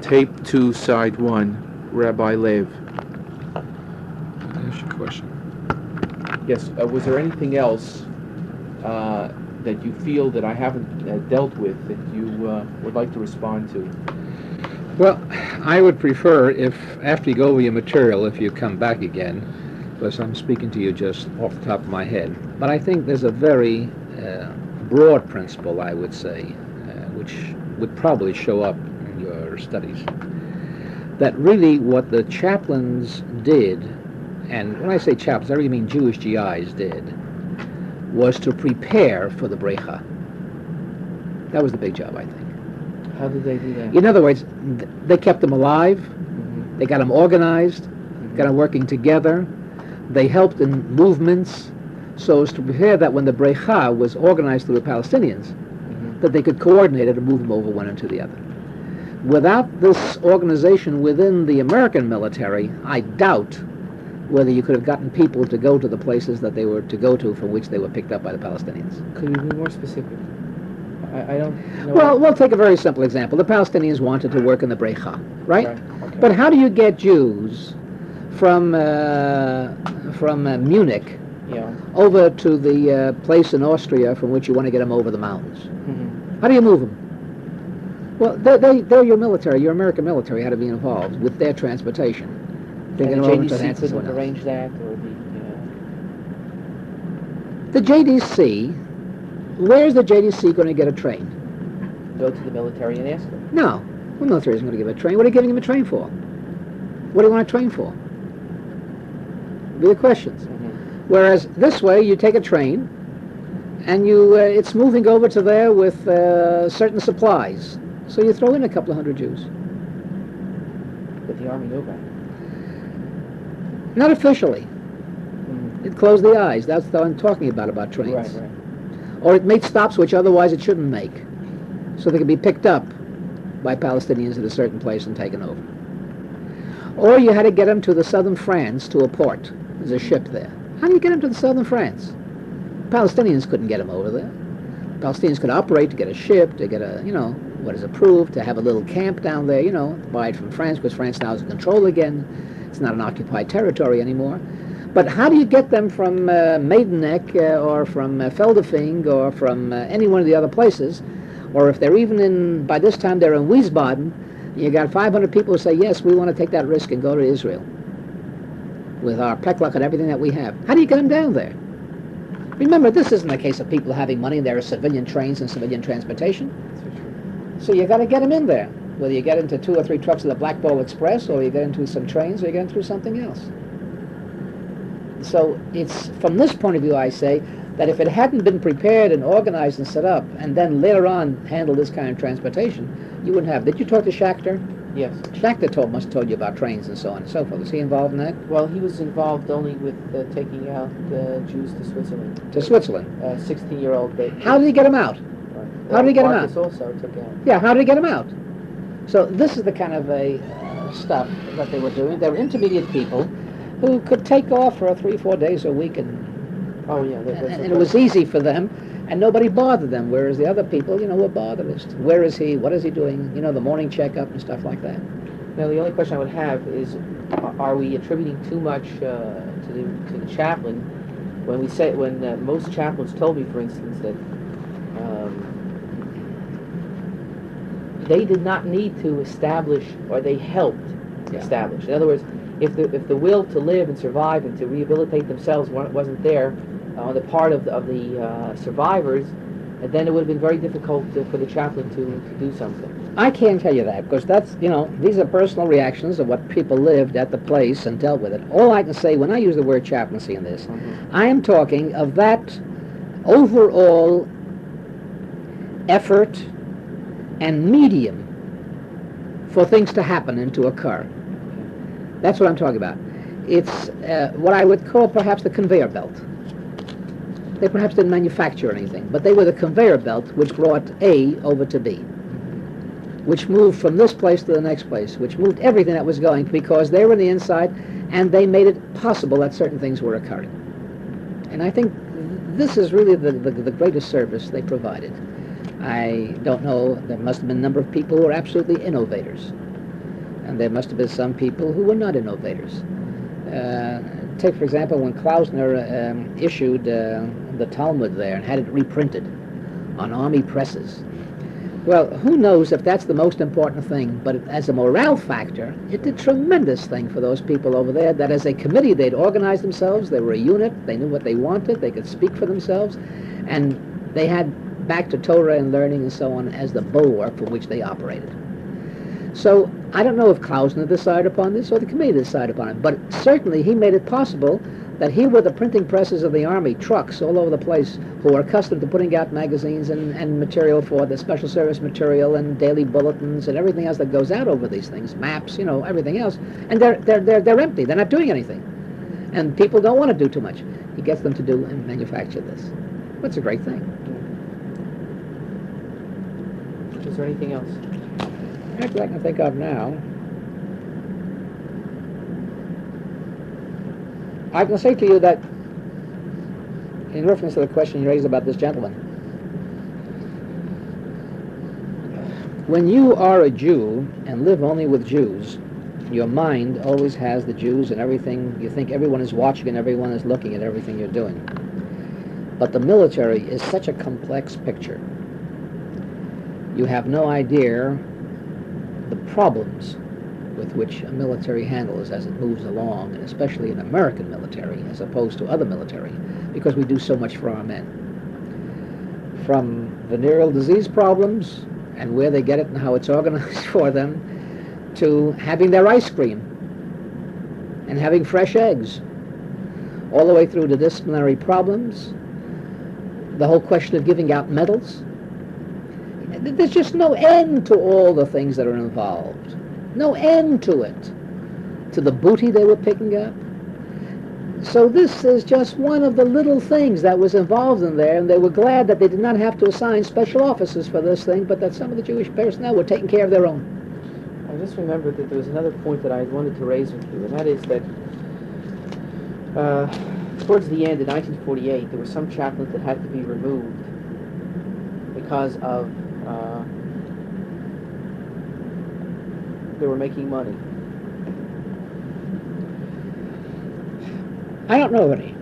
Tape 2, Side 1, Rabbi Lev. That's your question. Yes, was there anything else that you feel that I haven't dealt with that you would like to respond to? Well, I would prefer if, after you go over your material, if you come back again, because I'm speaking to you just off the top of my head. But I think there's a very broad principle, I would say, which would probably show up in your studies, that really what the chaplains did, and when I say chaplains, I really mean Jewish GIs did, was to prepare for the Brecha. That was the big job, I think. How did they do that? In other words, they kept them alive, they got them organized, got them working together, they helped in movements so as to prepare that when the Brecha was organized through the Palestinians, that they could coordinate it and move them over one into the other. Without this organization within the American military, I doubt whether you could have gotten people to go to the places that they were to go to from which they were picked up by the Palestinians. Could you be more specific? I don't know. Well, we'll take a very simple example. The Palestinians wanted to work in the Brecha, right? Okay. But how do you get Jews from Munich over to the place in Austria from which you want to get them over the mountains? How do you move them? Well, they're your military, your American military had to be involved with their transportation. And the JDC couldn't arrange that, or the JDC, where's the JDC going to get a train? Go to the military and ask them. No, the military isn't going to give a train. What are you giving them a train for? What do you want a train for? Be the questions. Whereas this way, you take a train, and it's moving over to there with certain supplies. So you throw in a couple of hundred Jews. But the army knew about it. Not officially. It closed the eyes. That's what I'm talking about trains. Right. Or it made stops which otherwise it shouldn't make, so they could be picked up by Palestinians at a certain place and taken over. Or you had to get them to the southern France, to a port. There's a ship there. How do you get them to the southern France? Palestinians couldn't get them over there. Palestinians could operate to get a ship, to get what is approved, to have a little camp down there, buy it from France, because France now is in control again. It's not an occupied territory anymore. But how do you get them from Maidenek or from Feldefing or from any one of the other places? Or if they're even by this time they're in Wiesbaden, you got 500 people who say, yes, we want to take that risk and go to Israel with our peklock and everything that we have. How do you get them down there? Remember, this isn't a case of people having money. There are civilian trains and civilian transportation. So you got to get them in there, whether you get into 2 or 3 trucks of the Black Ball Express, or you get into some trains, or you get into something else. So it's from this point of view, I say, that if it hadn't been prepared and organized and set up, and then later on handled this kind of transportation, you wouldn't have. Did you talk to Schachter? Yes. Schachter must have told you about trains and so on and so forth. Was he involved in that? Well, he was involved only with taking out Jews to Switzerland. To Switzerland? 16-year-old baby. How did he get them out? How did he get them out? Marcus also took out. Yeah, how did he get them out? So this is the kind of stuff that they were doing. They were intermediate people who could take off for 3 or 4 days a week, and it was easy for them, and nobody bothered them, whereas the other people, were bothered. Where is he? What is he doing? The morning checkup and stuff like that. Now, the only question I would have is, are we attributing too much to the chaplain when most chaplains told me, for instance, that they did not need to establish, or they helped establish. In other words, if the will to live and survive and to rehabilitate themselves wasn't there on the part of the survivors, then it would have been very difficult for the chaplain to do something. I can't tell you that, because that's, these are personal reactions of what people lived at the place and dealt with it. All I can say, when I use the word chaplaincy in this, I am talking of that overall effort and medium for things to happen and to occur. That's what I'm talking about. It's what I would call perhaps the conveyor belt. They perhaps didn't manufacture anything, but they were the conveyor belt which brought A over to B, which moved from this place to the next place, which moved everything that was going, because they were on the inside and they made it possible that certain things were occurring. And I think this is really the greatest service they provided. I don't know, there must have been a number of people who were absolutely innovators. And there must have been some people who were not innovators. Take, for example, when Klausner issued the Talmud there and had it reprinted on army presses. Well, who knows if that's the most important thing, but as a morale factor, it did tremendous thing for those people over there, that as a committee they'd organized themselves, they were a unit, they knew what they wanted, they could speak for themselves, and they had back to Torah and learning and so on as the bulwark from which they operated. So I don't know if Klausner decided upon this or the committee decided upon it, but certainly he made it possible that here were the printing presses of the Army, trucks all over the place, who were accustomed to putting out magazines and material for the special service material and daily bulletins and everything else that goes out over these things, maps, you know, everything else, and they're empty. They're not doing anything, and people don't want to do too much. He gets them to do and manufacture this. That's a great thing. Is there anything else? Actually, I can think of now. I can say to you that, in reference to the question you raised about this gentleman, when you are a Jew and live only with Jews, your mind always has the Jews and everything. You think everyone is watching and everyone is looking at everything you're doing. But the military is such a complex picture. You have no idea the problems with which a military handles as it moves along, and especially an American military as opposed to other military, because we do so much for our men. From venereal disease problems and where they get it and how it's organized for them, to having their ice cream and having fresh eggs, all the way through to disciplinary problems, the whole question of giving out medals. There's just no end to all the things that are involved. No end to it. To the booty they were picking up. So this is just one of the little things that was involved in there, and they were glad that they did not have to assign special officers for this thing, but that some of the Jewish personnel were taking care of their own. I just remembered that there was another point that I wanted to raise with you, and that is that towards the end, in 1948, there were some chaplains that had to be removed because of they were making money. I don't know of any.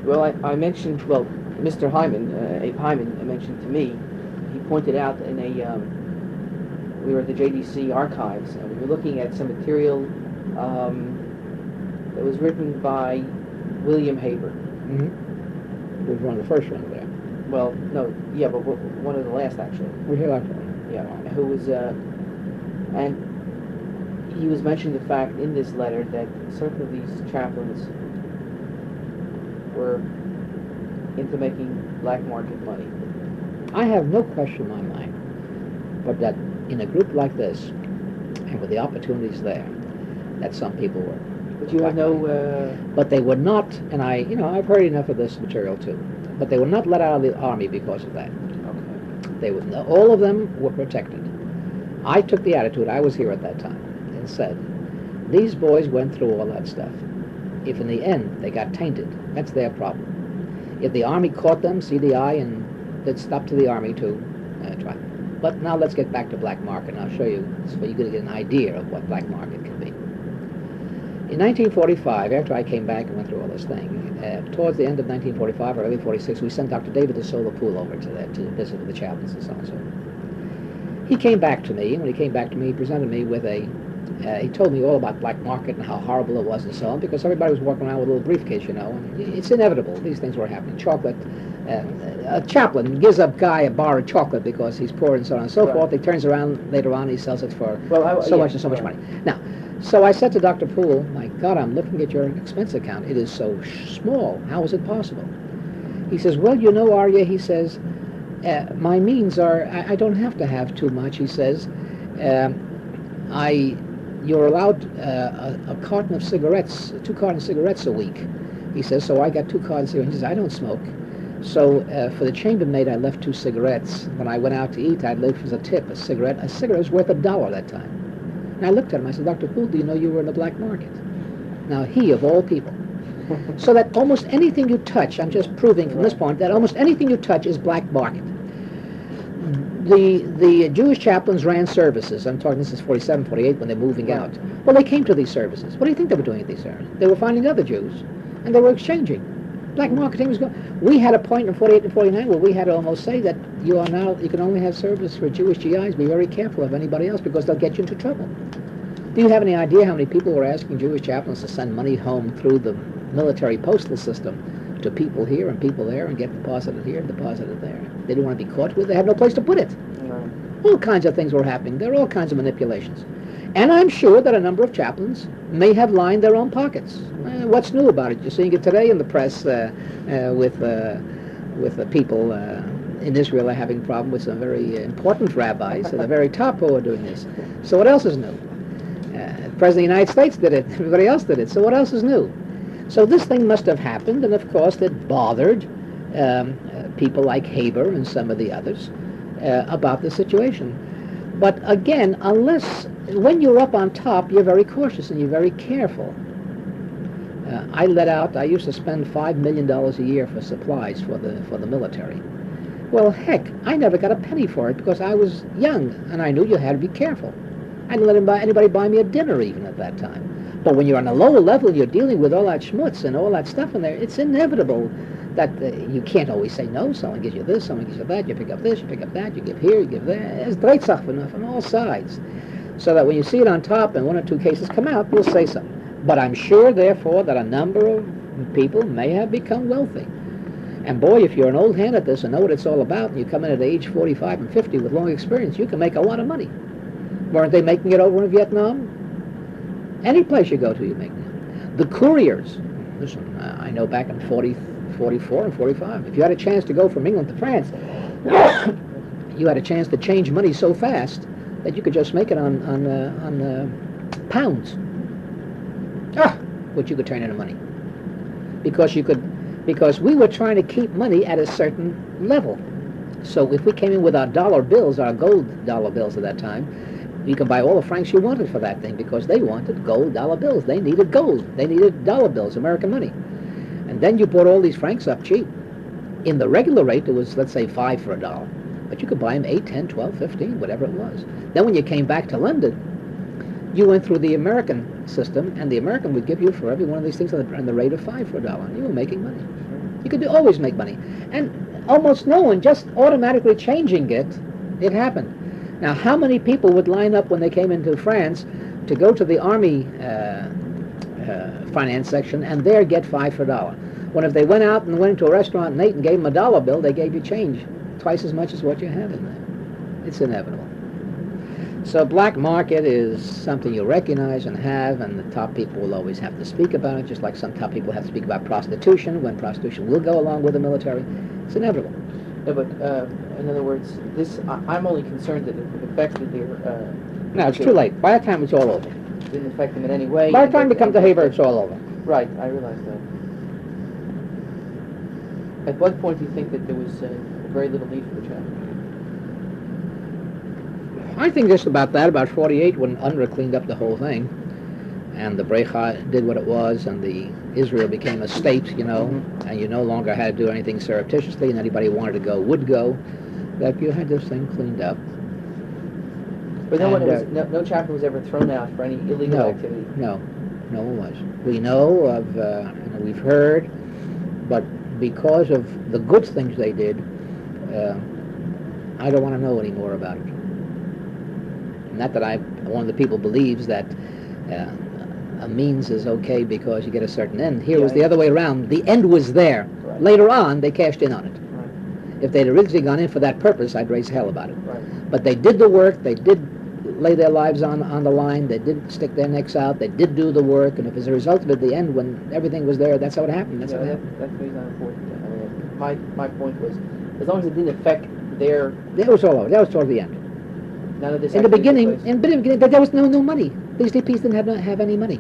Well, I mentioned, well, Mr. Hyman, Abe Hyman, mentioned to me, he pointed out in a, we were at the JDC archives, and we were looking at some material that was written by William Haber. Mm-hmm. Who was one of the first ones there. Well, no, yeah, but one of the last, actually. We hear that one. Yeah, who was, and he was mentioning the fact in this letter that certain of these chaplains were into making black market money. I have no question in my mind, but that in a group like this, and with the opportunities there, that some people were. But you have no... But they were not, and I've heard enough of this material too, but they were not let out of the army because of that. They were, all of them were protected. I took the attitude, I was here at that time, and said, these boys went through all that stuff. If in the end they got tainted, that's their problem. If the army caught them, CDI, and it's up to the army to try. But now let's get back to black market, and I'll show you, so you're going to get an idea of what black market can be. In 1945, after I came back and went through all this thing, towards the end of 1945 or early 46, we sent Dr. David de Sola-Pool over to visit with the chaplains and so on and so on. He came back to me, and when he came back to me, he presented me with he told me all about black market and how horrible it was and so on, because everybody was walking around with a little briefcase, and it's inevitable. These things were happening. Chocolate, a chaplain gives a guy a bar of chocolate because he's poor and so on and so forth. He turns around later on, he sells it for so much and so much money. Now, so I said to Dr. Poole, my God, I'm looking at your expense account. It is so small. How is it possible? He says, well, Arya, he says, my means are, I don't have to have too much, he says. You're allowed a carton of cigarettes, 2 cartons of cigarettes a week. He says, so I got 2 cartons of cigarettes. He says, I don't smoke. So for the chambermaid, I left 2 cigarettes. When I went out to eat, I'd leave as a tip a cigarette. A cigarette was worth $1 that time. And I looked at him, I said, Dr. Poole, do you know you were in the black market? Now he, of all people, So that almost anything you touch, I'm just proving from this point, that almost anything you touch is black market. The Jewish chaplains ran services. I'm talking, this is 47, 48, when they're moving out. Well, they came to these services. What do you think they were doing at these services? They were finding other Jews, and they were exchanging. Black marketing was going. We had a point in 48 and 49 where we had to almost say that you can only have service for Jewish GIs. Be very careful of anybody else because they'll get you into trouble. Do you have any idea how many people were asking Jewish chaplains to send money home through the military postal system to people here and people there and get deposited here and deposited there? They didn't want to be caught with it. They had no place to put it. All kinds of things were happening. There are all kinds of manipulations. And I'm sure that a number of chaplains may have lined their own pockets. What's new about it? You're seeing it today in the press with the people in Israel are having problems with some very important rabbis at the very top who are doing this. So what else is new? The President of the United States did it. Everybody else did it. So what else is new? So this thing must have happened, and of course it bothered people like Haber and some of the others about the situation. But again, when you're up on top, you're very cautious and you're very careful. I used to spend $5 million a year for supplies for the military. Well, heck, I never got a penny for it because I was young and I knew you had to be careful. I didn't let anybody buy me a dinner even at that time. But when you're on a lower level, you're dealing with all that schmutz and all that stuff in there, it's inevitable that you can't always say no. Someone gives you this, someone gives you that, you pick up this, you pick up that, you give here, you give there. There's dreitsach enough on all sides. So that when you see it on top and one or two cases come out, you'll say something. But I'm sure, therefore, that a number of people may have become wealthy. And boy, if you're an old hand at this and know what it's all about, and you come in at age 45 and 50 with long experience, you can make a lot of money. Weren't they making it over in Vietnam? Any place you go to, you're making it. The couriers, listen, I know back in 44 and 45, if you had a chance to go from England to France, you had a chance to change money so fast that you could just make it on pounds, which you could turn into money. Because we were trying to keep money at a certain level. So if we came in with our dollar bills, our gold dollar bills at that time, you can buy all the francs you wanted for that thing because they wanted gold dollar bills. They needed gold. They needed dollar bills, American money. And then you bought all these francs up cheap. In the regular rate, it was, let's say, 5 for $1. But you could buy them 8, 10, 12, 15, whatever it was. Then when you came back to London, you went through the American system, and the American would give you for every one of these things on the rate of 5 for $1. You were making money. You could always make money. And almost no one just automatically changing it happened. Now, how many people would line up when they came into France to go to the army finance section and there get 5 for $1? When if they went out and went into a restaurant and ate and gave them a dollar bill, they gave you change twice as much as what you had in there. It's inevitable. So black market is something you recognize and have, and the top people will always have to speak about it, just like some top people have to speak about prostitution, when prostitution will go along with the military. It's inevitable. No, but in other words, I'm only concerned that it affected their... No, it's too late. By that time, it's all over. Didn't affect them in any way. By the time you come to Haber, it's all over. Right, I realize that. At what point do you think that there was very little need for the chapel? I think just about that, about 48, when UNRWA cleaned up the whole thing, and the Brecha did what it was, and the Israel became a state, and you no longer had to do anything surreptitiously, and anybody who wanted to go would go, that you had this thing cleaned up. But no chaplain was ever thrown out for any illegal activity? No one was. We know of, we've heard, but because of the good things they did, I don't want to know any more about it. Not that one of the people believes that a means is okay because you get a certain end. Here was the other way around. The end was there. Right. Later on, they cashed in on it. Right. If they'd originally gone in for that purpose, I'd raise hell about it. Right. But they did the work. They did lay their lives on the line. They did stick their necks out. They did do the work. And if as a result of it, the end, when everything was there, that's how it happened. That's how it happened. That's really not important. I mean, my point was, as long as it didn't affect their... That was all over. That was toward the end. None of this in the beginning, there was no money. These DPs didn't have any money.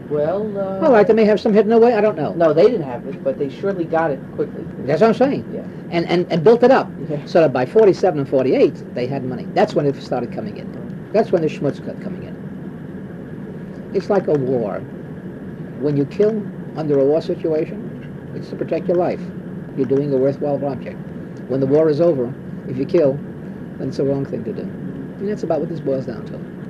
Well, all right, they may have some hidden away. I don't know. No, they didn't have it, but they surely got it quickly. That's what I'm saying. Yeah. And built it up. Yeah. So that by 47 and 48, they had money. That's when it started coming in. That's when the schmutz got coming in. It's like a war. When you kill under a war situation, it's to protect your life. You're doing a worthwhile project. When the war is over, if you kill, then it's the wrong thing to do. And that's about what this boils down to.